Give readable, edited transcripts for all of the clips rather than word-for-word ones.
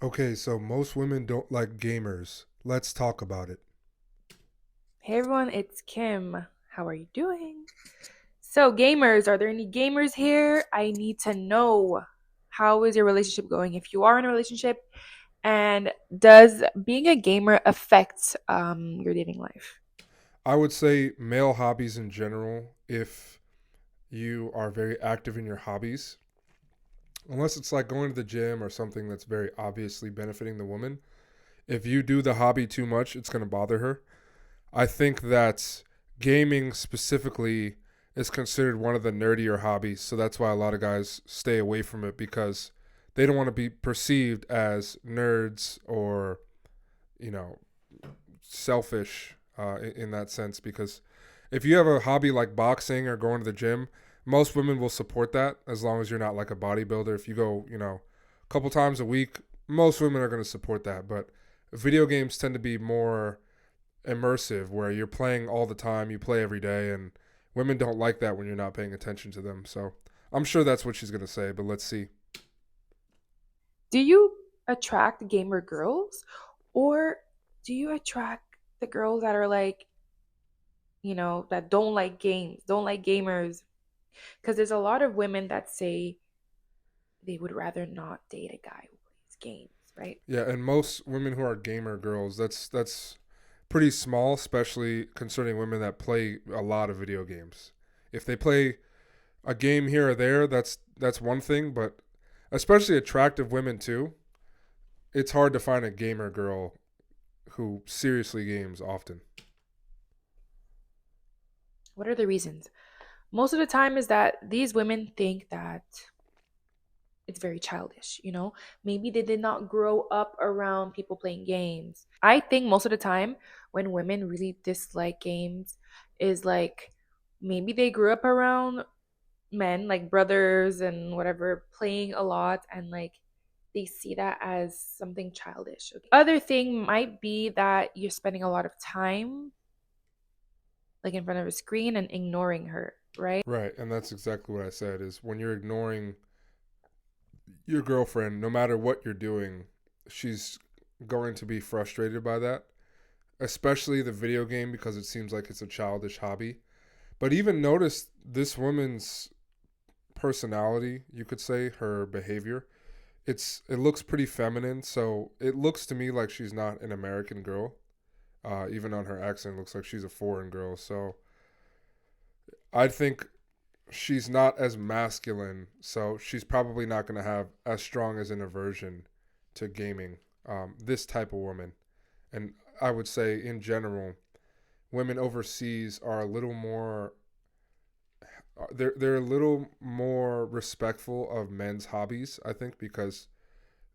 Okay, so most women don't like gamers. Let's talk about it. Hey everyone, it's Kim. How are you doing? So, gamers, are there any gamers here? I need to know, how is your relationship going if you are in a relationship, and does being a gamer affect your dating life? I would say male hobbies in general, if you are very active in your hobbies, unless it's like going to the gym or something that's very obviously benefiting the woman, if you do the hobby too much, it's going to bother her. I think that gaming specifically is considered one of the nerdier hobbies, so that's why a lot of guys stay away from it because they don't want to be perceived as nerds or, you know, selfish in that sense. Because if you have a hobby like boxing or going to the gym, most women will support that as long as you're not like a bodybuilder. If you go, a couple times a week, most women are going to support that. But video games tend to be more immersive, where you're playing all the time, you play every day, and women don't like that when you're not paying attention to them. So I'm sure that's what she's going to say, but let's see. Do you attract gamer girls, or do you attract the girls that are like, that don't like games, don't like gamers? Because there's a lot of women that say they would rather not date a guy who plays games, right? Yeah, and most women who are gamer girls, that's pretty small, especially concerning women that play a lot of video games. If they play a game here or there, that's one thing, but especially attractive women too. It's hard to find a gamer girl who seriously games often. What are the reasons? Most of the time is that these women think that it's very childish. Maybe they did not grow up around people playing games. I think most of the time when women really dislike games is like maybe they grew up around men, like brothers and whatever, playing a lot, and like they see that as something childish. Okay. Other thing might be that you're spending a lot of time like in front of a screen and ignoring her, right? Right, and that's exactly what I said is when you're ignoring your girlfriend, no matter what you're doing, she's going to be frustrated by that, especially the video game because it seems like it's a childish hobby. But even notice this woman's personality, you could say, her behavior. It looks pretty feminine, so it looks to me like she's not an American girl. Even on her accent, it looks like she's a foreign girl. So I think she's not as masculine, so she's probably not going to have as strong as an aversion to gaming. This type of woman, and I would say in general, women overseas are a little more. They're a little more respectful of men's hobbies, I think, because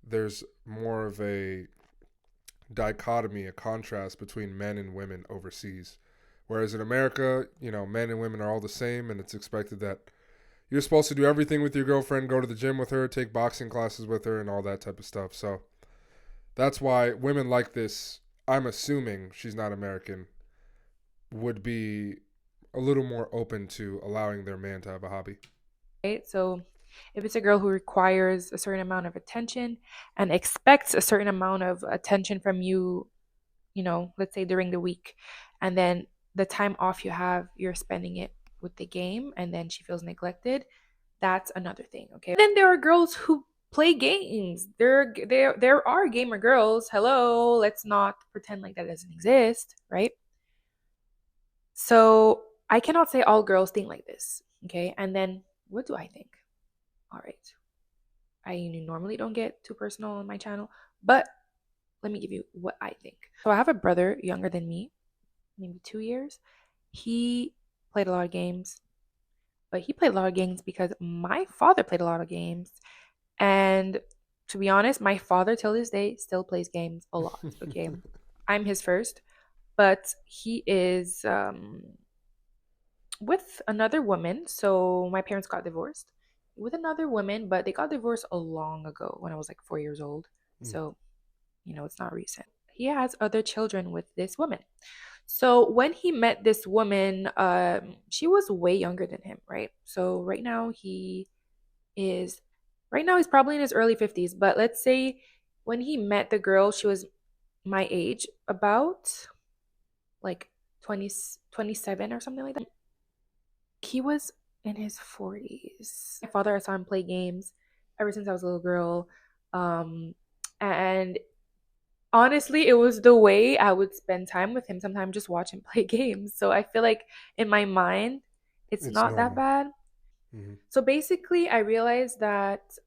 there's more of a dichotomy, a contrast between men and women overseas. Whereas in America, men and women are all the same, and it's expected that you're supposed to do everything with your girlfriend, go to the gym with her, take boxing classes with her, and all that type of stuff. So that's why women like this, I'm assuming she's not American, would be a little more open to allowing their man to have a hobby. Right? So if it's a girl who requires a certain amount of attention and expects a certain amount of attention from you, let's say during the week, and then the time off you have, you're spending it with the game, and then she feels neglected, that's another thing, okay? Then there are girls who play games. There are gamer girls. Hello, let's not pretend like that doesn't exist, right? So I cannot say all girls think like this, okay? And then what do I think? All right. I normally don't get too personal on my channel, but let me give you what I think. So I have a brother younger than me, maybe 2 years. He played a lot of games, but he played a lot of games because my father played a lot of games. And to be honest, my father till this day still plays games a lot. Okay. I'm his first, but he is with another woman. So my parents got divorced with another woman, but they got divorced a long ago when I was like 4 years old. So, it's not recent. He has other children with this woman. So when he met this woman, she was way younger than him, right? So is right now he's probably in his early 50s, but let's say When he met the girl, she was my age, about like 20, 27 or something like that. He was in his 40s. My father, I saw him play games ever since I was a little girl. Um, and honestly, it was the way I would spend time with him, sometimes just watch him play games. So I feel like in my mind, it's It's not that normal. bad. Hmm. So basically, I realized that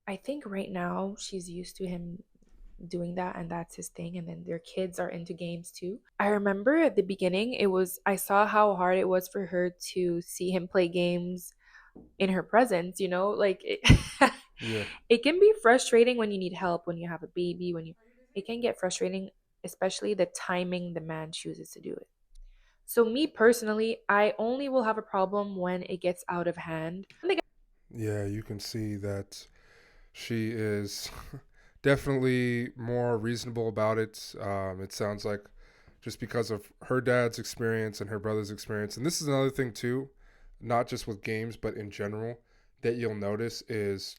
I think right now she's used to him doing that and that's his thing, and then their kids are into games too. I remember at the beginning, I saw how hard it was for her to see him play games in her presence, like Yeah. it can be frustrating when you need help, when you have a baby, it can get frustrating, especially the timing the man chooses to do it. So me personally, I only will have a problem when it gets out of hand. Yeah, you can see that she is definitely more reasonable about it. It sounds like just because of her dad's experience and her brother's experience. And this is another thing, too, not just with games, but in general, that you'll notice is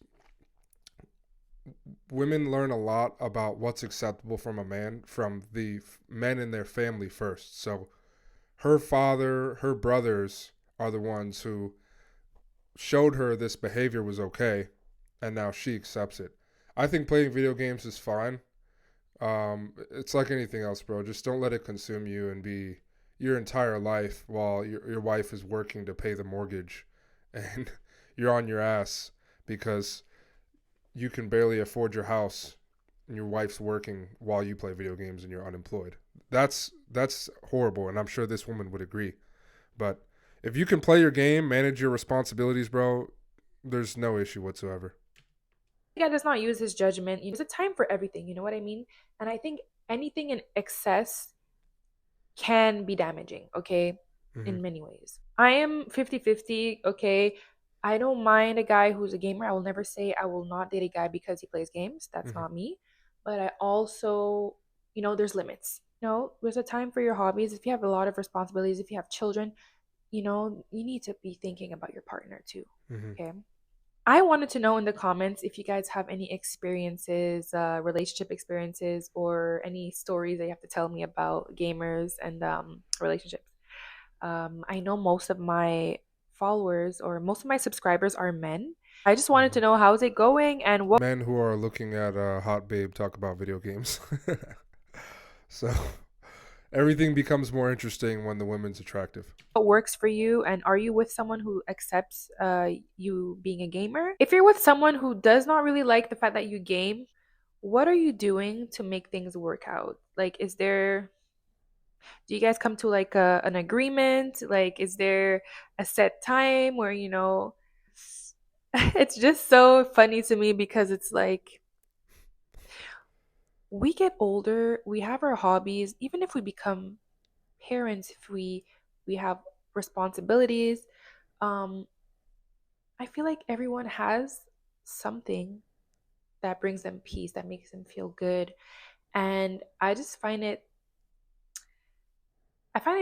women learn a lot about what's acceptable from a man from the men in their family first. So her father, her brothers are the ones who showed her this behavior was okay, and now she accepts it. I think playing video games is fine. It's like anything else, bro. Just don't let it consume you and be your entire life while your wife is working to pay the mortgage and you're on your ass because you can barely afford your house and your wife's working while you play video games and you're unemployed. That's horrible, and I'm sure this woman would agree. But if you can play your game, manage your responsibilities, bro, there's no issue whatsoever. God does not use his judgment. There's a time for everything, you know what I mean? And I think anything in excess can be damaging, okay, Hmm. in many ways. I am 50-50, okay? I don't mind a guy who's a gamer. I will never say I will not date a guy because he plays games. That's Hmm. not me. But I also, there's limits. There's a time for your hobbies. If you have a lot of responsibilities, if you have children, you need to be thinking about your partner too, Hmm. okay? I wanted to know in the comments if you guys have any experiences, relationship experiences, or any stories that you have to tell me about gamers and relationships. I know most of my followers or most of my subscribers are men. I just wanted Hmm. to know how's it going and Men who are looking at a hot babe talk about video games. So everything becomes more interesting when the woman's attractive. what works for you, and are you with someone who accepts you being a gamer? If you're with someone who does not really like the fact that you game, what are you doing to make things work out? Like, do you guys come to like an agreement? Like, is there a set time where, it's just so funny to me because it's like we get older, we have our hobbies, even if we become parents, if we have responsibilities, um I feel like everyone has something that brings them peace, that makes them feel good. And I find it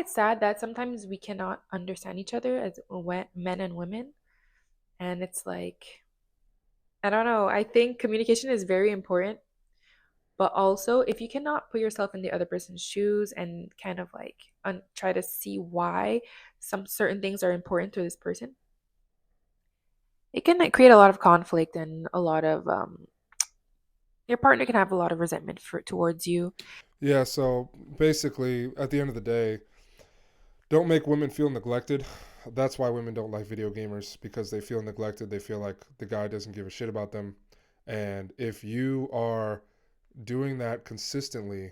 sad that sometimes we cannot understand each other as men and women. And it's like, I don't know. I think communication is very important. But also, if you cannot put yourself in the other person's shoes and kind of like try to see why some certain things are important to this person, it can like, create a lot of conflict and a lot of your partner can have a lot of resentment towards you. Yeah, so basically, at the end of the day, don't make women feel neglected. That's why women don't like video gamers because they feel neglected. They feel like the guy doesn't give a shit about them. And if you are doing that consistently,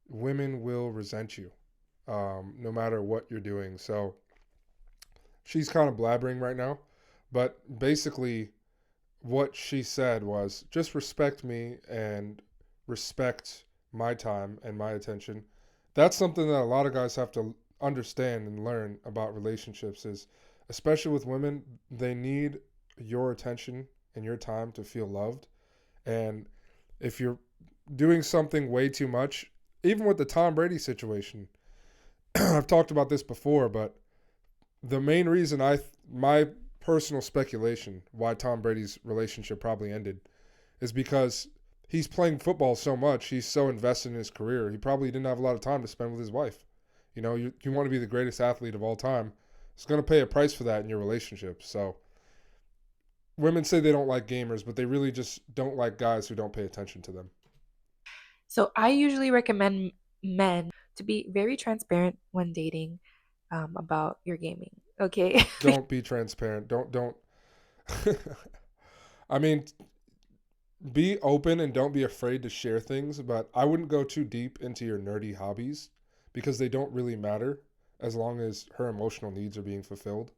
women will resent you no matter what you're doing. So she's kind of blabbering right now. But basically, what she said was just respect me and respect my time and my attention. That's something that a lot of guys have to understand and learn about relationships is especially with women, they need your attention and your time to feel loved. And if you're doing something way too much, even with the Tom Brady situation, I've talked about this before, but the main reason my personal speculation why Tom Brady's relationship probably ended is because he's playing football so much. He's so invested in his career. He probably didn't have a lot of time to spend with his wife. You know, you want to be the greatest athlete of all time. It's going to pay a price for that in your relationship. So women say they don't like gamers, but they really just don't like guys who don't pay attention to them. So I usually recommend men to be very transparent when dating about your gaming. Okay. Don't be transparent. Don't. I mean, be open and don't be afraid to share things, but I wouldn't go too deep into your nerdy hobbies because they don't really matter as long as her emotional needs are being fulfilled.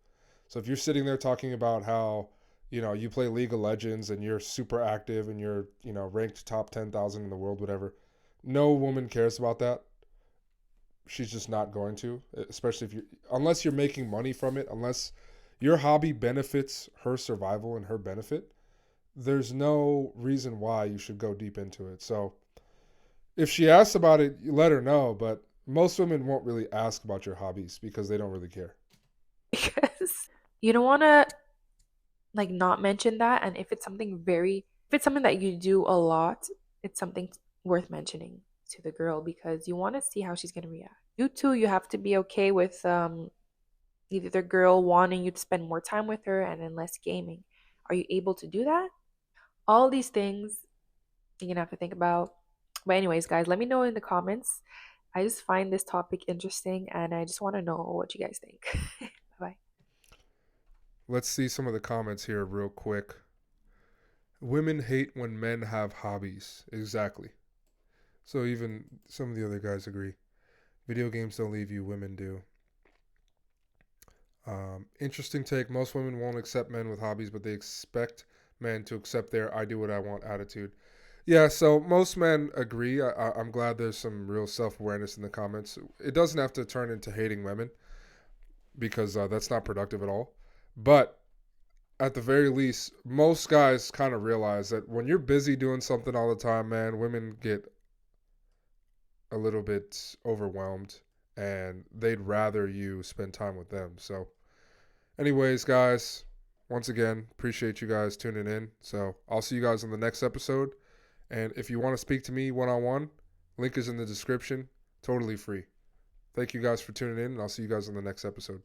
So if you're sitting there talking about how, you play League of Legends and you're super active and you're, ranked top 10,000 in the world, whatever, no woman cares about that. She's just not going to, especially if you unless you're making money from it, unless your hobby benefits her survival and her benefit, there's no reason why you should go deep into it. So if she asks about it, you let her know, but most women won't really ask about your hobbies because they don't really care. Because you don't want to like not mention that, and if it's something that you do a lot, it's something worth mentioning to the girl because you want to see how she's going to react. You too, you have to be okay with either the girl wanting you to spend more time with her and then less gaming. Are you able to do that? All these things you're gonna have to think about. But anyways, guys, let me know in the comments. I just find this topic interesting and I just want to know what you guys think. Bye bye. Let's see some of the comments here real quick. Women hate when men have hobbies. Exactly. So even some of the other guys agree. Video games don't leave you, women do. Interesting take. Most women won't accept men with hobbies, but they expect men to accept their "I do what I want" attitude. Yeah, so most men agree. I'm glad there's some real self awareness in the comments. It doesn't have to turn into hating women because that's not productive at all. But at the very least, most guys kind of realize that when you're busy doing something all the time, man, women get a little bit overwhelmed and they'd rather you spend time with them. So, anyways, guys, once again, appreciate you guys tuning in. So, I'll see you guys on the next episode. And if you want to speak to me one on one, link is in the description. Totally free. Thank you guys for tuning in, and I'll see you guys on the next episode.